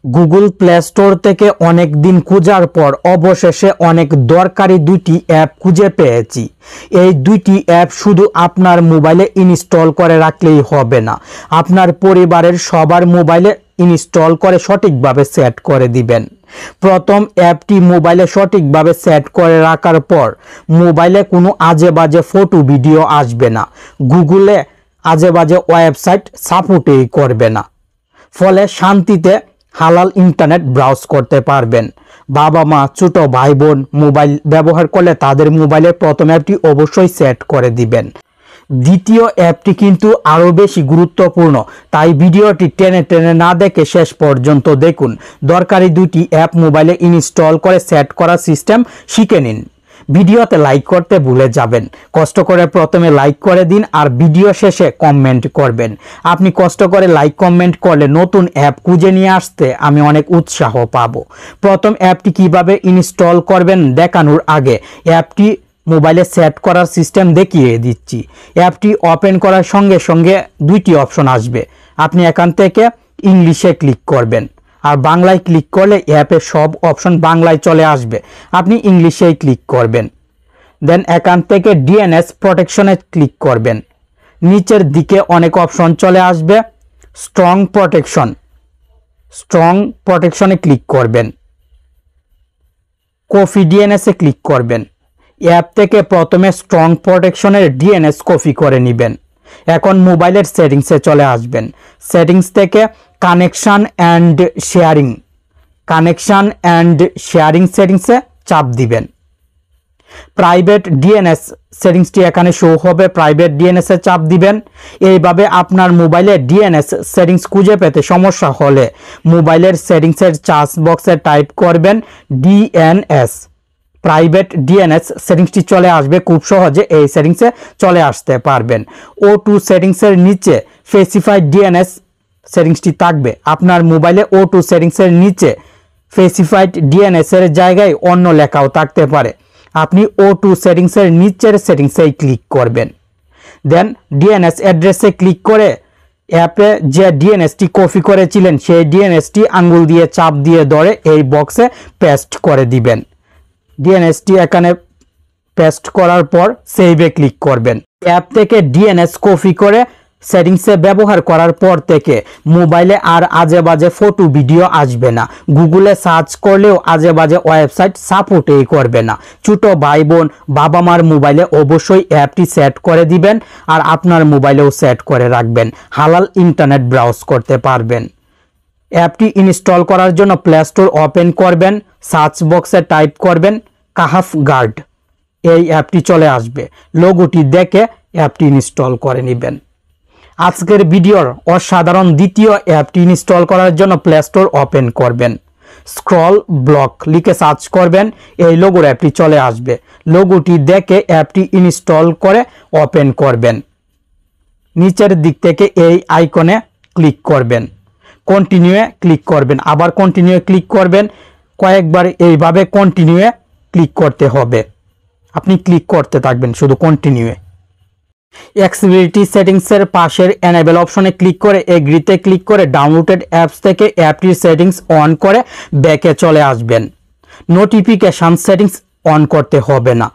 Google play store থেকে অনেক দিন খোঁজার পর অবশেষে অনেক দরকারি দুইটি অ্যাপ খুঁজে পেয়েছি। এই দুইটি অ্যাপ শুধু আপনার মোবাইলে ইনস্টল করে রাখলেই হবে না, আপনার পরিবারের সবার মোবাইলে ইনস্টল করে সঠিকভাবে সেট করে দিবেন। প্রথম অ্যাপটি মোবাইলে সঠিকভাবে সেট করে রাখার পর মোবাইলে কোনো আজে বাজে ফটো ভিডিও আসবে না, গুগলে আজে বাজে ওয়েবসাইট সাপোর্টই করবে না, ফলে শান্তিতে হালাল ইন্টারনেট ব্রাউজ করতে পারবেন। বাবা মা ছোট ভাই বোন মোবাইল ব্যবহার করলে তাদের মোবাইলের প্রথম অ্যাপটি অবশ্যই সেট করে দিবেন। দ্বিতীয় অ্যাপটি কিন্তু আরও বেশি গুরুত্বপূর্ণ, তাই ভিডিওটি টেনে টেনে না দেখে শেষ পর্যন্ত দেখুন। দরকারি দুটি অ্যাপ মোবাইলে ইনস্টল করে সেট করার সিস্টেম শিখে নিন। ভিডিওতে লাইক করতে ভুলে যাবেন, কষ্ট করে প্রথমে লাইক করে দিন আর ভিডিও শেষে কমেন্ট করবেন। আপনি কষ্ট করে লাইক কমেন্ট করলে নতুন অ্যাপ খুঁজে নিয়ে আসতে আমি অনেক উৎসাহ পাবো। প্রথম অ্যাপটি কিভাবে ইনস্টল করবেন দেখানোর আগে অ্যাপটি মোবাইলে সেট করার সিস্টেম দেখিয়ে দিচ্ছি। অ্যাপটি ওপেন করার সঙ্গে সঙ্গে দুইটি অপশন আসবে, আপনি এখান থেকে ইংলিশে ক্লিক করবেন আর বাংলায় ক্লিক করলে অ্যাপের সব অপশন বাংলায় চলে আসবে, আপনি ইংলিশেই ক্লিক করবেন। দেন এখান থেকে ডিএনএস প্রোটেকশনে ক্লিক করবেন। নিচের দিকে অনেক অপশন চলে আসবে, স্ট্রং প্রোটেকশনে ক্লিক করবেন, কপি ডিএনএসে ক্লিক করবেন। অ্যাপ থেকে প্রথমে স্ট্রং প্রোটেকশনের ডিএনএস কপি করে নেবেন। এখন মোবাইলের সেটিংসে চলে আসবেন, সেটিংস থেকে কানেকশন অ্যান্ড শেয়ারিং সেটিংসে চাপ দিবেন। প্রাইভেট ডিএনএস সেটিংসটি এখানে শো হবে, প্রাইভেট ডিএনএস এ চাপ দিবেন। এইভাবে আপনার মোবাইলে ডিএনএস সেটিংস খুঁজে পেতে সমস্যা হলে মোবাইলের সেটিংসের সার্চ বক্সে টাইপ করবেন ডিএনএস, প্রাইভেট ডিএনএস সেটিংসটি চলে আসবে। খুব সহজে এই সেটিংসে চলে আসতে পারবেন। O2 সেটিংসের নিচে স্পেসিফাইড ডিএনএস সেটিংসটি থাকবে। আপনার মোবাইলে O2 সেটিংসের নিচে স্পেসিফাইড ডিএনএস এর জায়গায় অন্য লেখাও থাকতে পারে, আপনি O2 সেটিংসের নিচের সেটিংসেই ক্লিক করবেন। দেন ডিএনএস অ্যাড্রেসে ক্লিক করে অ্যাপে যে ডিএনএসটি কপি করেছিলেন সেই ডিএনএসটি আঙ্গুল দিয়ে চাপ দিয়ে ধরে এই বক্সে পেস্ট করে দিবেন। ডিএনএসটি এখানে পেস্ট করার পর সেভে ক্লিক করবেন। অ্যাপ থেকে ডিএনএস কপি করে সেটিংসে ব্যবহার করার পর থেকে মোবাইলে আর আজে বাজে ফটো ভিডিও আসবে না, গুগলে সার্চ করলেও আজে বাজে ওয়েবসাইট সাপোর্টই করবে না। ছোট ভাই বোন বাবা মার মোবাইলে অবশ্যই অ্যাপটি সেট করে দিবেন আর আপনার মোবাইলেও সেট করে রাখবেন, হালাল ইন্টারনেট ব্রাউজ করতে পারবেন। অ্যাপটি ইনস্টল করার জন্য প্লে স্টোর ওপেন করবেন, সার্চ বক্সে টাইপ করবেন কাহাফ গার্ড, এই অ্যাপটি চলে আসবে। লোগোটি দেখে অ্যাপটি ইনস্টল করে নেবেন। আজকের ভিডিওর অসাধারণ দ্বিতীয় অ্যাপটি ইনস্টল করার জন্য প্লে স্টোর ওপেন করবেন, স্ক্রল ব্লক লিখে সার্চ করবেন, এই লোগোর অ্যাপটি চলে আসবে। লোগোটি দেখে অ্যাপটি ইনস্টল করে ওপেন করবেন। নিচের দিক থেকে এই আইকনে ক্লিক করবেন, কন্টিনিউয়ে ক্লিক করবেন, আবার কন্টিনিউয়ে ক্লিক করবেন। কয়েকবার এইভাবে কন্টিনিউয়ে ক্লিক করতে হবে, আপনি ক্লিক করতে থাকবেন শুধু কন্টিনিউয়ে। অ্যাক্সেসিবিলিটি সেটিংসের পাশের এনেবল অপশনে ক্লিক করে এগ্রিতে ক্লিক করে ডাউনলোডেড অ্যাপস থেকে অ্যাপটির সেটিংস অন করে ব্যাকে চলে আসবেন। নোটিফিকেশান সেটিংস অন করতে হবে না,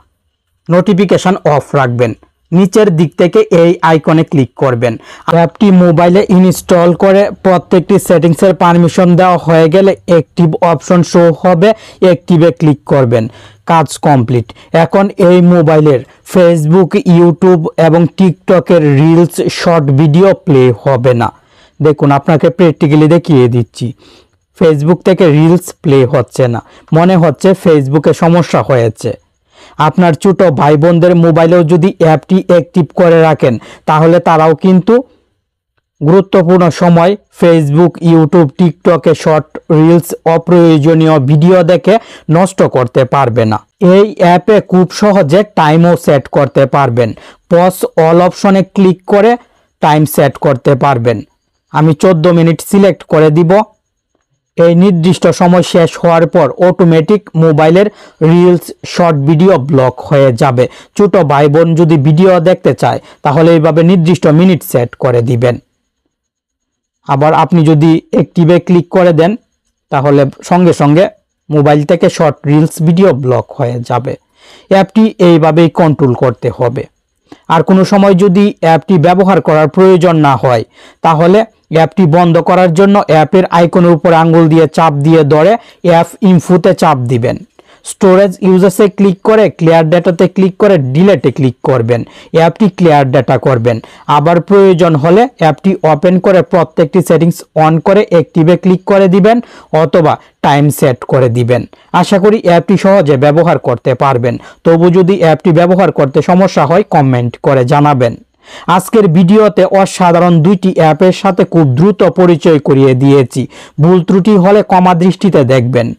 নোটিফিকেশান অফ রাখবেন। নিচের দিক থেকে এই আইকনে ক্লিক করবেন। অ্যাপটি মোবাইলে ইনস্টল করে প্রত্যেকটি সেটিংসের পারমিশন দেওয়া হয়ে গেলে অ্যাক্টিভ অপশন শো হবে, অ্যাক্টিভে ক্লিক করবেন। কাজ কমপ্লিট। এখন এই মোবাইলের ফেসবুক, ইউটিউব এবং টিকটকের রিলস শর্ট ভিডিও প্লে হবে না। দেখুন, আপনাকে প্র্যাকটিক্যালি দেখিয়ে দিচ্ছি। ফেসবুক থেকে রিলস প্লে হচ্ছে না, মনে হচ্ছে ফেসবুকে সমস্যা হয়েছে। আপনার ছোট ভাই বোনদের মোবাইলেও যদি অ্যাপটি অ্যাক্টিভ করে রাখেন তাহলে তারাও কিন্তু গুরুত্বপূর্ণ সময় ফেসবুক, ইউটিউব, টিকটকে শর্ট রিলস অপ্রয়োজনীয় ভিডিও দেখে নষ্ট করতে পারবে না। এই অ্যাপে খুব সহজে টাইমও সেট করতে পারবেন। পজ অল অপশনে ক্লিক করে টাইম সেট করতে পারবেন। আমি 14 মিনিট সিলেক্ট করে দিব। এই নির্দিষ্ট সময় শেষ হওয়ার পর অটোমেটিক মোবাইলের রিলস শর্ট ভিডিও ব্লক হয়ে যাবে। ছোট ভাই বোন যদি ভিডিও দেখতে চায় তাহলে এইভাবে নির্দিষ্ট মিনিট সেট করে দিবেন। আবার আপনি যদি অ্যাক্টিভে ক্লিক করে দেন তাহলে সঙ্গে সঙ্গে মোবাইল থেকে শর্ট রিলস ভিডিও ব্লক হয়ে যাবে। অ্যাপটি এইভাবেই কন্ট্রোল করতে হবে। আর কোনো সময় যদি অ্যাপটি ব্যবহার করার প্রয়োজন না হয় তাহলে অ্যাপটি বন্ধ করার জন্য অ্যাপের আইকনের উপর আঙ্গুল দিয়ে চাপ দিয়ে ধরে অ্যাপ ইনফোতে চাপ দিবেন। স্টোরেজ ইউজেসে ক্লিক করে ক্লিয়ার ডেটাতে ক্লিক করে ডিলেটে ক্লিক করবেন। অ্যাপটি ক্লিয়ার ডেটা করবেন। আবার প্রয়োজন হলে অ্যাপটি ওপেন করে প্রত্যেকটি সেটিংস অন করে অ্যাক্টিভে ক্লিক করে দিবেন অথবা টাইম সেট করে দিবেন। আশা করি অ্যাপটি সহজে ব্যবহার করতে পারবেন। তবু যদি অ্যাপটি ব্যবহার করতে সমস্যা হয় কমেন্ট করে জানাবেন। আজকের ভিডিওতে অসাধারণ দুইটি অ্যাপের সাথে খুব দ্রুত পরিচয় করিয়ে দিয়েছি। ভুল ত্রুটি হলে ক্ষমা দৃষ্টিতে দেখবেন।